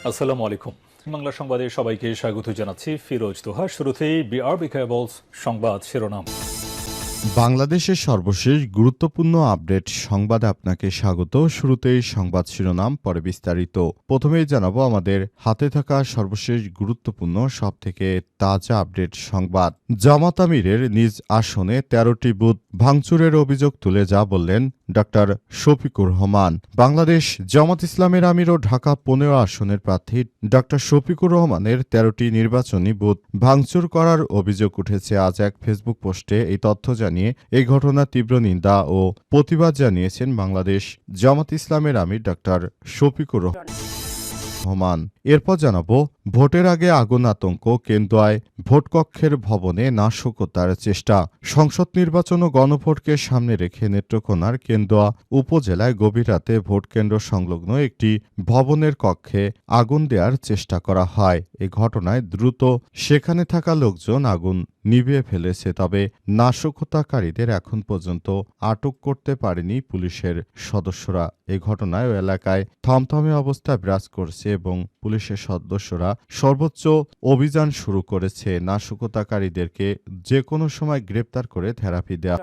আসসালামু আলাইকুম। বাংলা সংবাদে সবাইকে স্বাগত জানাচ্ছি ফিরোজ তোহা। শুরুতেই বিআরবি কেবলস সংবাদ শিরোনাম। বাংলাদেশের সর্বশেষ গুরুত্বপূর্ণ আপডেট সংবাদে আপনাকে স্বাগত। শুরুতেই সংবাদ শিরোনাম, পরে বিস্তারিত। প্রথমেই জানাবো আমাদের হাতে থাকা সর্বশেষ গুরুত্বপূর্ণ সবথেকে তাজা আপডেট সংবাদ। জামাত আমিরের নিজ আসনে ১৩টি বুথ ভাঙচুরের অভিযোগ তুলে যা বললেন ডক্টর শফিকুর রহমান। বাংলাদেশ জামাত ইসলামের আমির ও ঢাকা ১৫ আসনের প্রার্থী ডক্টর শফিকুর রহমানের ১৩টি নির্বাচনী বুথ ভাঙচুর করার অভিযোগ উঠেছে। আজ এক ফেসবুক পোস্টে এই তথ্য জানিয়ে এই ঘটনার তীব্র নিন্দা ও প্রতিবাদ জানিয়েছেন বাংলাদেশ জামাত ইসলামের আমির ডক্টর শফিকুর রহমান। এরপর জানাবো ভোটের আগে আগুন আতঙ্ক, কেন্দ্রায় ভোটকক্ষের ভবনে নাশকতার চেষ্টা। সংসদ নির্বাচন ও গণভোটকে সামনে রেখে নেত্রকোনার কেন্দুয়া উপজেলায় গভীর রাতে ভোটকেন্দ্র সংলগ্ন একটি ভবনের কক্ষে আগুন দেওয়ার চেষ্টা করা হয়। এই ঘটনায় দ্রুত সেখানে থাকা লোকজন আগুন নিভিয়ে ফেলেছে, তবে নাশকতাকারীদের এখন পর্যন্ত আটক করতে পারেনি পুলিশের সদস্যরা। এই ঘটনায় এলাকায় থমথমে অবস্থা বিরাজ করছে এবং পুলিশের সদস্যরা সর্বোচ্চ অভিযান শুরু করেছে। নাশকতাকারীদেরকে যে কোনো সময় গ্রেপ্তার করে থেরাপি দেওয়া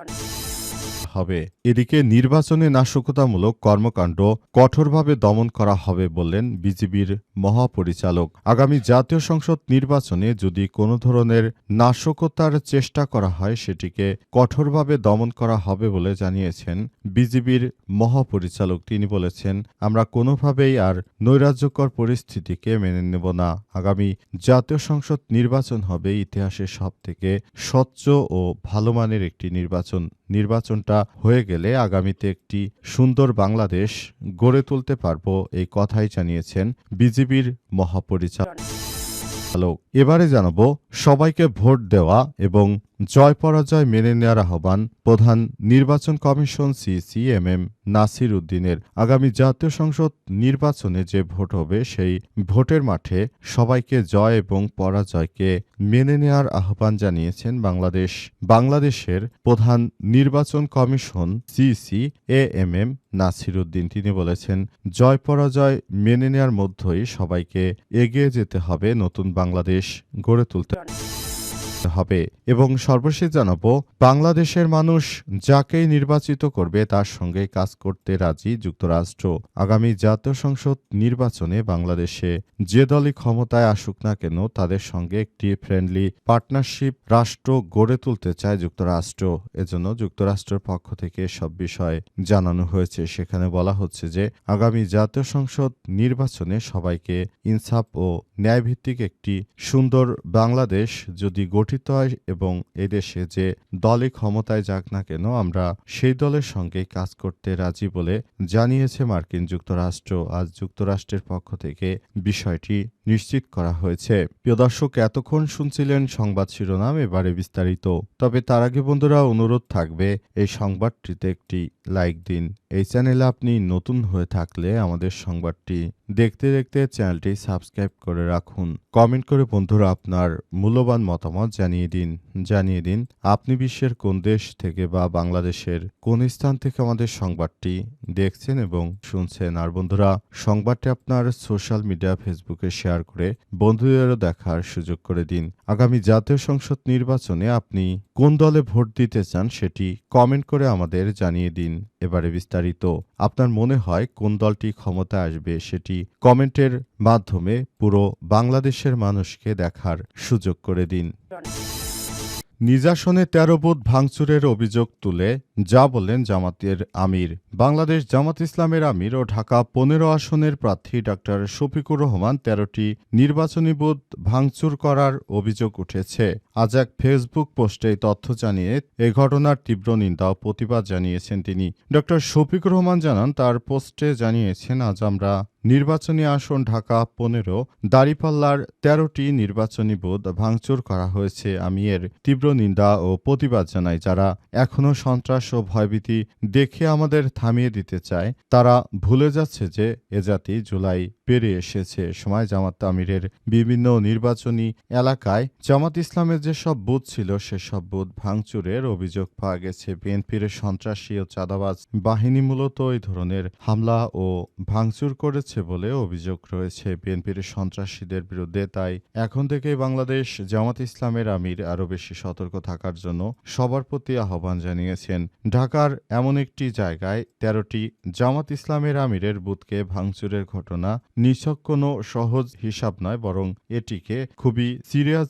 হবে। এদিকে নির্বাচনে নাশকতামূলক কর্মকাণ্ড কঠোরভাবে দমন করা হবে বললেন বিজিবির মহাপরিচালক। আগামী জাতীয় সংসদ নির্বাচনে যদি কোনো ধরনের নাশকতার চেষ্টা করা হয় সেটিকে কঠোরভাবে দমন করা হবে বলে জানিয়েছেন বিজিবির মহাপরিচালক। তিনি বলেছেন, আমরা কোনোভাবেই আর নৈরাজ্যকর পরিস্থিতিকে মেনে নেব না। আগামী জাতীয় সংসদ নির্বাচন হবে ইতিহাসের সবথেকে স্বচ্ছ ও ভালো মানের একটি নির্বাচনটা হয়ে গেলে আগামীতে একটি সুন্দর বাংলাদেশ গড়ে তুলতে পারব, এই কথাই জানিয়েছেন বিজিবির মহাপরিচালক। এবারে জানাবো সবাইকে ভোট দেওয়া এবং জয় পরাজয় মেনে নেওয়ার আহ্বান প্রধান নির্বাচন কমিশন সিএমএম নাসির উদ্দিনের। আগামী জাতীয় সংসদ নির্বাচনে যে ভোট হবে সেই ভোটের মাঠে সবাইকে জয় এবং পরাজয়কে মেনে নেওয়ার আহ্বান জানিয়েছেন বাংলাদেশের প্রধান নির্বাচন কমিশন সিএমএম নাসির উদ্দিন। তিনি বলেছেন, জয় পরাজয় মেনে নেওয়ার মধ্যেই সবাইকে এগিয়ে যেতে হবে, নতুন বাংলাদেশ গড়ে তুলতে হবে। এবং সর্বশেষ জানাবো বাংলাদেশের মানুষ যাকেই নির্বাচিত করবে তার সঙ্গে কাজ করতে রাজি যুক্তরাষ্ট্র। আগামী জাতীয় সংসদ নির্বাচনে বাংলাদেশে যে দলই ক্ষমতায় আসুক না কেন তাদের সঙ্গে একটি ফ্রেন্ডলি পার্টনারশিপ রাষ্ট্র গড়ে তুলতে চায় যুক্তরাষ্ট্র। এজন্য যুক্তরাষ্ট্রের পক্ষ থেকে সব বিষয় জানানো হয়েছে। সেখানে বলা হচ্ছে যে আগামী জাতীয় সংসদ নির্বাচনে সবাইকে ইনসাফ ও ন্যায়ভিত্তিক একটি সুন্দর বাংলাদেশ যদি গঠিত হয় এবং এদেশে যে দলই ক্ষমতায় যাক না কেন আমরা সেই দলের সঙ্গেই কাজ করতে রাজি বলে জানিয়েছে মার্কিন যুক্তরাষ্ট্র। আজ যুক্তরাষ্ট্রের পক্ষ থেকে বিষয়টি নিশ্চিত করা হয়েছে। প্রিয় দর্শক, এতক্ষণ শুনছিলেন সংবাদ শিরোনাম, এবারে বিস্তারিত। তবে তার আগে বন্ধুরা অনুরোধ থাকবে এই সংবাদটিতে একটি লাইক দিন। এই চ্যানেলে আপনি নতুন হয়ে থাকলে আমাদের সংবাদটি দেখতে দেখতে চ্যানেলটি সাবস্ক্রাইব করে রাখুন। কমেন্ট করে বন্ধুরা আপনার মূল্যবান মতামত জানিয়ে দিন আপনি বিশ্বের কোন দেশ থেকে বা বাংলাদেশের কোন স্থান থেকে আমাদের সংবাদটি দেখছেন এবং শুনছেন। আর বন্ধুরা সংবাদটি আপনার সোশ্যাল মিডিয়া ফেসবুকে শেয়ার করে বন্ধুদেরও দেখার সুযোগ করে দিন। আগামী জাতীয় সংসদ নির্বাচনে আপনি কোন দলে ভোট দিতে চান সেটি কমেন্ট করে আমাদের জানিয়ে দিন। এবারে বিস্তারিত। আপনার মনে হয় কোন দলটি ক্ষমতায় আসবে সেটি কমেন্টের মাধ্যমে পুরো বাংলাদেশের মানুষকে দেখার সুযোগ করে দিন। নিজ আসনে ১৩ বুথ ভাঙচুরের অভিযোগ তুলে যা বললেন জামাতের আমির। বাংলাদেশ জামাত ইসলামের আমির ও ঢাকা ১৫ আসনের প্রার্থী ডক্টর শফিকুর রহমান ১৩টি নির্বাচনী বুথ ভাঙচুর করার অভিযোগ উঠেছে। আজ এক ফেসবুক পোস্টে এই তথ্য জানিয়ে এ ঘটনার তীব্র নিন্দা ও প্রতিবাদ জানিয়েছেন তিনি। ডক্টর শফিকুর রহমান জানান, তার পোস্টে জানিয়েছেন, আজ আমরা নির্বাচনী আসন ঢাকা ১৫ দাঁড়িপাল্লার ১৩টি নির্বাচনী বুথ ভাঙচুর করা হয়েছে। আমি এর তীব্র নিন্দা ও প্রতিবাদ জানাই। যারা এখনো সন্ত্রাস ও ভয়ভীতি দেখে আমাদের থামিয়ে দিতে চায় তারা ভুলে যাচ্ছে যে এ জাতি জুলাই পেরিয়ে এসেছে। এ সময় জামাত আমিরের বিভিন্ন নির্বাচনী এলাকায় জামাত ইসলামের যেসব বুথ ছিল সেসব বুথ ভাঙচুরের অভিযোগ পাওয়া গেছে। বিএনপির সন্ত্রাসী ও চাঁদাবাজ বাহিনী মূলত এই ধরনের হামলা ও ভাঙচুর করেছে বলে অভিযোগ রয়েছে বিএনপির সন্ত্রাসীদের বিরুদ্ধে। তাই এখন থেকেই বাংলাদেশ জামাত ইসলামের আমির আরও বেশি সতর্ক থাকার জন্য সবার প্রতি আহ্বান জানিয়েছেন। ঢাকার এমন একটি জায়গায় ১৩টি জামাত ইসলামের আমিরের বুথকে ভাঙচুরের ঘটনা নিছক কোনো সহজ হিসাব নয়, বরং এটিকে খুবই সিরিয়াস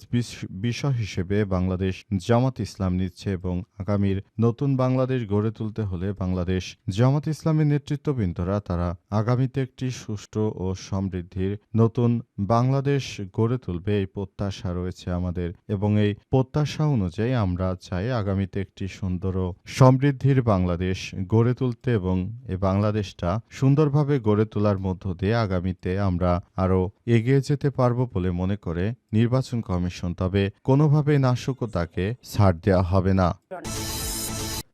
বিষয় হিসেবে বাংলাদেশ জামাত ইসলাম নিচ্ছে এবং আগামীর নতুন বাংলাদেশ গড়ে তুলতে হলে বাংলাদেশ জামাত ইসলামের নেতৃত্ববৃন্দরা তারা আগামীতে একটি সুষ্ঠু ও সমৃদ্ধির নতুন বাংলাদেশ গড়ে তুলবে এই প্রত্যাশা রয়েছে আমাদের এবং এই প্রত্যাশা অনুযায়ী আমরা চাই আগামীতে একটি সুন্দর ও সমৃদ্ধির বাংলাদেশ গড়ে তুলতে এবং এই বাংলাদেশটা সুন্দরভাবে গড়ে তোলার মধ্য দিয়ে আগামীতে আমরা আরও এগিয়ে যেতে পারব বলে মনে করে নির্বাচন কমিশন। তবে কোনোভাবে নাশকতাকে ছাড় দেওয়া হবে না।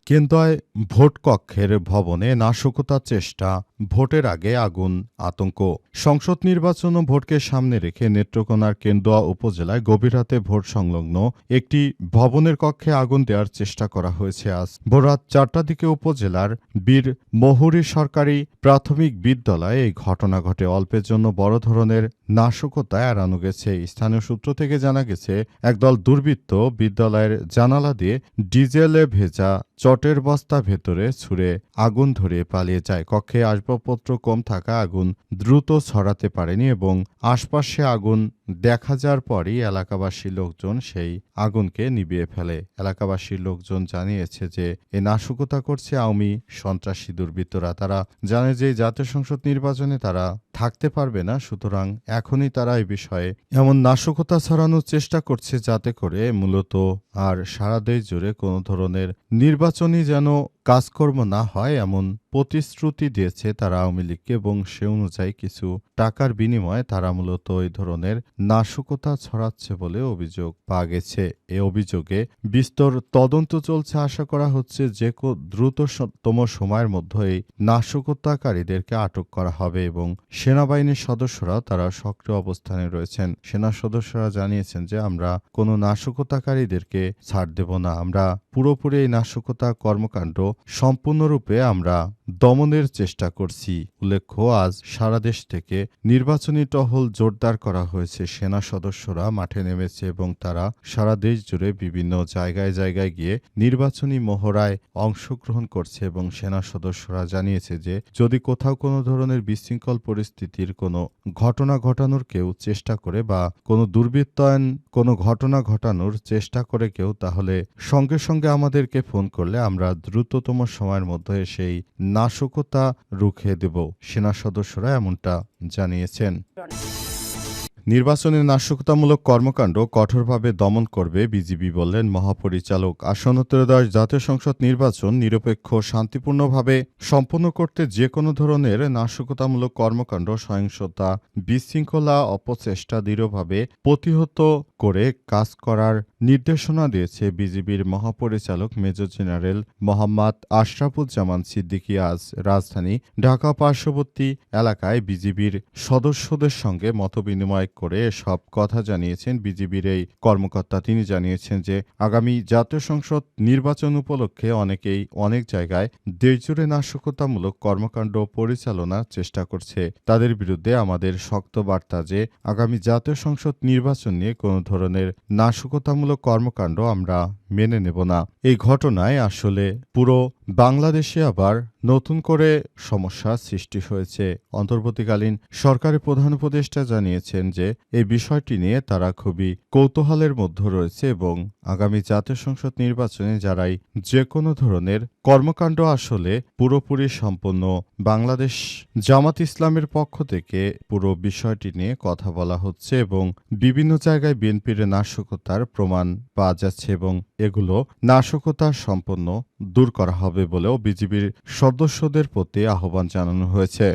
কেন্দ্রায় ভোট কক্ষের ভবনে নাশকতার চেষ্টা, ভোটের আগে আগুন, আতঙ্ক। সংসদ নির্বাচন ও ভোটকে সামনে রেখে নেত্রকোনার কেন্দুয়া উপজেলায় গভীর রাতে ভোট সংলগ্ন একটি ভবনের কক্ষে আগুন দেওয়ার চেষ্টা করা হয়েছে। আজ ভোররাত ৪টার দিকে উপজেলার বীর মহুরী সরকারি প্রাথমিক বিদ্যালয়ে এই ঘটনা ঘটে। অল্পের জন্য বড় ধরনের নাশকতা এড়ানো গেছে। স্থানীয় সূত্র থেকে জানা গেছে একদল দুর্বৃত্ত বিদ্যালয়ের জানালা দিয়ে ডিজেলে ভেজা চটের বস্তা ভেতরে ছুঁড়ে আগুন ধরিয়ে পালিয়ে যায়। কক্ষে আসবাবপত্র কম থাকা আগুন দ্রুত ছড়াতে পারেনি এবং আশপাশে আগুন দেখা যাওয়ার পরই এলাকাবাসী লোকজন সেই আগুনকে নিভিয়ে ফেলে। এলাকাবাসীর লোকজন জানিয়েছে যে এ নাশকতা করছে আওয়ামী সন্ত্রাসী দুর্বৃত্তরা। তারা জানে যে জাতীয় সংসদ নির্বাচনে তারা থাকতে পারবে না, সুতরাং এখনই তারা এই বিষয়ে এমন নাশকতা ছড়ানোর চেষ্টা করছে যাতে করে মূলত আর সারা দেশ জুড়ে কোনো ধরনের নির্বাচনী যেন কাজকর্ম না হয় এমন প্রতিশ্রুতি দিয়েছে তারা আওয়ামী লীগকে এবং সে অনুযায়ী কিছু টাকার বিনিময়ে তারা মূলত এই ধরনের নাশকতা ছড়াচ্ছে বলে অভিযোগ পাওয়া গেছে। এ অভিযোগে বিস্তর তদন্ত চলছে। আশা করা হচ্ছে যে দ্রুততম সময়ের মধ্যে এই নাশকতাকারীদেরকে আটক করা হবে এবং সেনাবাহিনীর সদস্যরা তারা সক্রিয় অবস্থানে রয়েছেন। সেনা সদস্যরা জানিয়েছেন যে আমরা কোনো নাশকতাকারীদেরকে ছাড় দেব না, আমরা পুরোপুরি এই নাশকতা কর্মকাণ্ড সম্পূর্ণরূপে আমরা দমনের চেষ্টা করছি। উল্লেখ্য আজ সারা দেশ থেকে নির্বাচনী টহল জোরদার করা হয়েছে। সেনা সদস্যরা মাঠে নেমেছে এবং তারা সারা দেশ জুড়ে বিভিন্ন জায়গায় জায়গায় গিয়ে নির্বাচনী মহড়ায় অংশগ্রহণ করছে এবং সেনা সদস্যরা জানিয়েছে যে যদি কোথাও কোনো ধরনের বিশৃঙ্খল পরিস্থিতির কোনো ঘটনা ঘটানোর কেউ চেষ্টা করে বা কোনো দুর্বৃত্তায়ন কোনো ঘটনা ঘটানোর চেষ্টা করে কেউ, তাহলে সঙ্গে সঙ্গে আমাদেরকে ফোন করলে আমরা দ্রুততম সময়ের মধ্যে সেই নাশকতা রুখে দেব। সেনা সদস্যরা এমনটা জানিয়েছেন। নির্বাচনে নাশকতামূলক কর্মকাণ্ড কঠোরভাবে দমন করবে বিজিবি বললেন মহাপরিচালক। আসন্ন ত্রয়োদশ জাতীয় সংসদ নির্বাচন নিরপেক্ষ শান্তিপূর্ণভাবে সম্পন্ন করতে যে কোনো ধরনের নাশকতামূলক কর্মকাণ্ড, সহিংসতা, বিশৃঙ্খলা, অপচেষ্টা দৃঢ়ভাবে প্রতিহত করে কাজ করার নির্দেশনা দিয়েছে বিজিবির মহাপরিচালক মেজর জেনারেল মোহাম্মদ আশরাফুজ্জামান সিদ্দিকী। আজ রাজধানী ঢাকা পার্শ্ববর্তী এলাকায় বিজিবির সদস্যদের সঙ্গে মতবিনিময় করে সব কথা জানিয়েছেন বিজিবির এই কর্মকর্তা। তিনি জানিয়েছেন যে আগামী জাতীয় সংসদ নির্বাচন উপলক্ষে অনেকেই অনেক জায়গায় দেশজুড়ে নাশকতামূলক কর্মকাণ্ড পরিচালনার চেষ্টা করছে। তাদের বিরুদ্ধে আমাদের শক্ত বার্তা যে আগামী জাতীয় সংসদ নির্বাচন নিয়ে কোনো ধরনের নাশকতামূলক কর্মকাণ্ড আমরা মেনে নেব না। এই ঘটনায় আসলে পুরো বাংলাদেশে আবার নতুন করে সমস্যা সৃষ্টি হয়েছে। অন্তর্বর্তীকালীন সরকারের প্রধান উপদেষ্টা জানিয়েছেন যে এই বিষয়টি নিয়ে তারা খুবই কৌতূহলের মধ্যে রয়েছে এবং আগামী জাতীয় সংসদ নির্বাচনে যারাই যে কোনো ধরনের কর্মকাণ্ড আসলে পুরোপুরি সম্পন্ন বাংলাদেশ জামাত ইসলামের পক্ষ থেকে পুরো বিষয়টি নিয়ে কথা বলা হচ্ছে এবং বিভিন্ন জায়গায় বিএনপির নাশকতার প্রমাণ পাওয়া যাচ্ছে এবং এগুলো নাশকতা সম্পন্ন দূর করা হবে বলেও বিজিবির সদস্যদের প্রতি আহ্বান জানানো হয়েছে।